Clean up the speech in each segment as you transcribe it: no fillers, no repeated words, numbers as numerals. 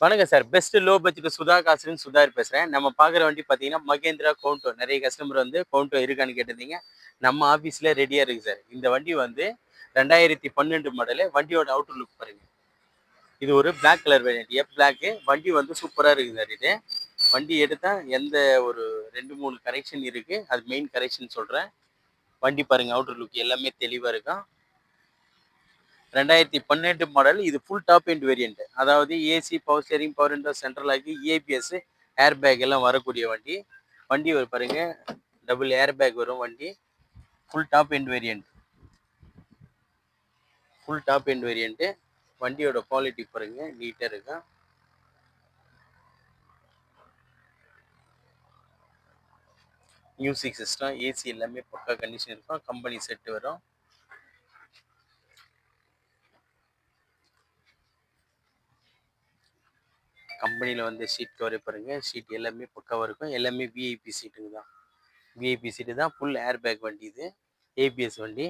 வணக்கம் sir. Best low budget Sudha காசுன்னு சுதாகர் பேசுறேன். நம்ம பார்க்குற வண்டி பார்த்தீங்கன்னா, மகேந்திரா கவுண்டோ. நெறைய கஸ்டமர் வந்து கவுண்டோ இருக்கான்னு கேட்டிருந்தீங்க. நம்ம ஆஃபீஸ்ல ரெடியா இருக்கு சார். இந்த வண்டி வந்து 2012 மாடலு. வண்டியோட அவுட்டர் லுக் பாருங்க. இது ஒரு பிளாக் கலர் வேரியன்ட். பிளாக்கு. வண்டி வந்து சூப்பரா இருக்கு சார் இது. வண்டி எடுத்தா எந்த ஒரு 2, 3 கரெக்ஷன் இருக்கு. அது மெயின் கரெக்ஷன் சொல்றேன். வண்டி பாருங்க அவுட்டர் லுக் எல்லாமே தெளிவா இருக்கும். 2012 மாடல். இது ஃபுல் டாப் எண்ட் வேரியன்ட். அதாவது AC, power steering, power window, central lock, ABS, air bag எல்லாம் வரக்கூடிய வண்டி. வண்டி பாருங்க, டபுள் ஏர் பேக் வரும் வண்டி. Full top end variant. Full top end variant. வண்டியோட குவாலிட்டி பாருங்க, நீட்டா இருக்கும். மியூசிக் சிஸ்டம், ஏசி எல்லாமே பக்கா கண்டிஷன் இருக்கும். கம்பெனி செட் வரும். கம்பெனியில் வந்து சீட் கவரே பாருங்க, சீட் எல்லாமே பக்காவாக இருக்கும். எல்லாமே விஐபி சீட்டுங்க தான். விஐபி சீட்டு தான். ஃபுல் ஏர் பேக் வண்டி இது. ஏபிஎஸ் வண்டி.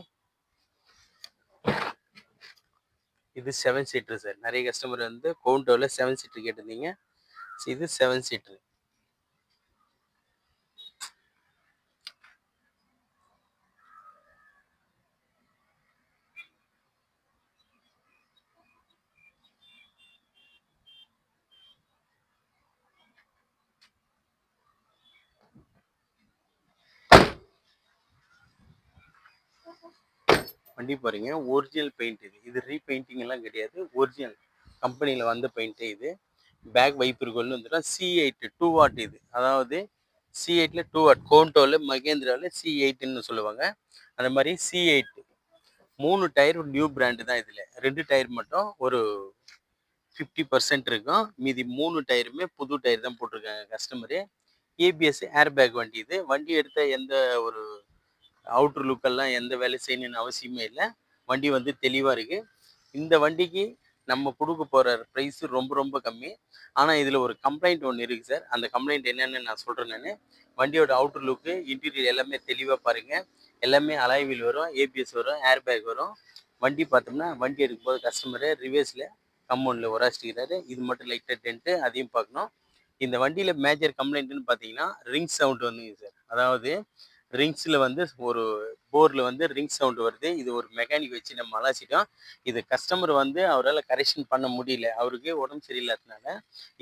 இது 7 சீட்டர் சார். நிறைய கஸ்டமர் வந்து கவுண்டோவில் 7 சீட்டர் கேட்டிருந்தீங்க. இது 7 சீட்டர். வண்டி பாருங்க, ஒரிஜினல் பெயிண்ட் இது. இது ரீபெயிண்டிங் எல்லாம் கிடையாது. ஒரிஜினல் கம்பெனியில் வந்த பெயிண்ட்டே இது. பேக் வைப்பர் கொண்டு வந்துடும். C8 2 வாட் இது. அதாவது C8ல 2 வாட். கோண்டோவில் மகேந்திராவில் C8ன்னு சொல்லுவாங்க. அந்த மாதிரி C8 3 டயர் நியூ பிராண்டு தான். இதில் 2 டயர் மட்டும் ஒரு 50% இருக்கும். மீதி 3 டயருமே புது டயர் தான் போட்டிருக்காங்க கஸ்டமரு. ஏபிஎஸ் ஏர் பேக் வண்டி இது. வண்டி எடுத்த எந்த ஒரு அவுட்ரு லுக்கெல்லாம் எந்த வேலை செய்யணும்னு அவசியமே இல்லை. வண்டி வந்து தெளிவாக இருக்குது. இந்த வண்டிக்கு நம்ம கொடுக்க போகிற ப்ரைஸ் ரொம்ப ரொம்ப கம்மி. ஆனால் இதில் ஒரு கம்ப்ளைண்ட் ஒன்று இருக்குது சார். அந்த கம்ப்ளைண்ட் என்னென்னு நான் சொல்கிறேன். நான் வண்டியோட அவுட்ரு லுக்கு, இன்டீரியர் எல்லாமே தெளிவாக பாருங்கள். எல்லாமே அலாய் வீல் வரும், ஏபிஎஸ் வரும், ஏர் பேக் வரும். வண்டி பார்த்தோம்னா வண்டி எடுக்கும்போது கஸ்டமரு ரிவேர்ஸில் கம்பவுண்டில் உராச்சிக்கிறாரு. இது மட்டும் லைட்டாக டென்ட்டு, அதையும் பார்க்கணும். இந்த வண்டியில் மேஜர் கம்ப்ளைண்ட்டுன்னு பார்த்தீங்கன்னா ரிங் சவுண்ட் வந்துங்க சார். அதாவது ரிங்ஸில் வந்து ஒரு போரில் வந்து ரிங் சவுண்டு வருது. இது ஒரு மெக்கானிக் வச்சு நம்ம அலாசிட்டோம். இது கஸ்டமர் வந்து அவரால் கரெக்ஷன் பண்ண முடியல. அவருக்கு உடம்பு சரியில்லாததுனால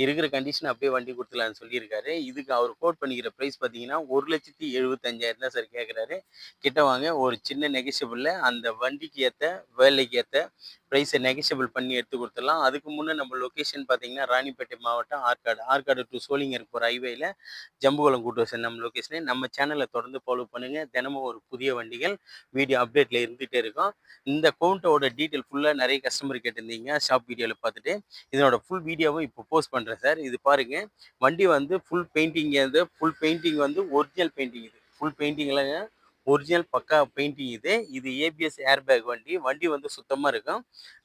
இருக்கிற கண்டிஷன் அப்படியே வண்டி கொடுத்துலான்னு சொல்லியிருக்காரு. இதுக்கு அவர் கோட் பண்ணிக்கிற ப்ரைஸ் பார்த்தீங்கன்னா 1,75,000 தான் சார் கேட்குறாரு. கிட்ட வாங்க, ஒரு சின்ன நெகஷியபிளில் அந்த வண்டிக்கு ஏற்ற வேலைக்கு ஏற்ற ப்ரைஸை நெகஷியபிள் பண்ணி எடுத்து கொடுத்துடலாம். அதுக்கு முன்னே நம்ம லொக்கேஷன் பார்த்தீங்கன்னா ராணிப்பேட்டை மாவட்டம் ஆற்காடு டு சோளிங்கர் போகிற ஹைவேயில் ஜம்புகுளம் கூட்டுவசன் நம்ம லொக்கேஷனு. நம்ம சேனலை தொடர்ந்து ஃபாலோ பண்ணுங்கள். தினமும் ஒரு புதிய வண்டிகள் வீடியோ அப்டேட்டில் இருந்துகிட்டே இருக்கும். இந்த கவுண்டோட டீட்டெயில் ஃபுல்லாக நிறைய கஸ்டமர் கேட்டிருந்தீங்க ஷாப் வீடியோவில் பார்த்துட்டு. இதனோட ஃபுல் வீடியோவும் இப்போ போஸ்ட் பண்ணுறேன் சார். இது பாருங்கள், வண்டி வந்து ஃபுல் பெயிண்டிங் வந்து ஒரிஜினல் பெயிண்டிங் இது. ஃபுல் பெயிண்டிங்லாம் ஒரிஜினல் பக்கா பெயிண்டிங் இது. இது ஏபிஎஸ் ஏர் பேக் வண்டி. வண்டி வந்து சுத்தமாக இருக்கும்.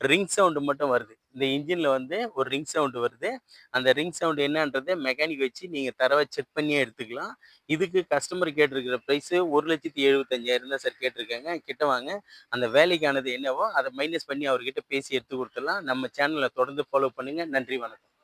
ரிங் சவுண்டு மட்டும் வருது. இந்த இன்ஜினில் வந்து ஒரு ரிங் சவுண்டு வருது. அந்த ரிங் சவுண்டு என்னன்றதை மெக்கானிக் வச்சு நீங்கள் தரவை செக் பண்ணியே எடுத்துக்கலாம். இதுக்கு கஸ்டமர் கேட்டிருக்கிற ப்ரைஸு 1,75,000 தான் சார் கேட்டிருக்காங்க. கிட்ட வாங்க, அந்த வேலைக்கானது என்னவோ அதை மைனஸ் பண்ணி அவர்கிட்ட பேசி எடுத்து கொடுத்துடலாம். நம்ம சேனலை தொடர்ந்து ஃபாலோ பண்ணுங்கள். நன்றி, வணக்கம்.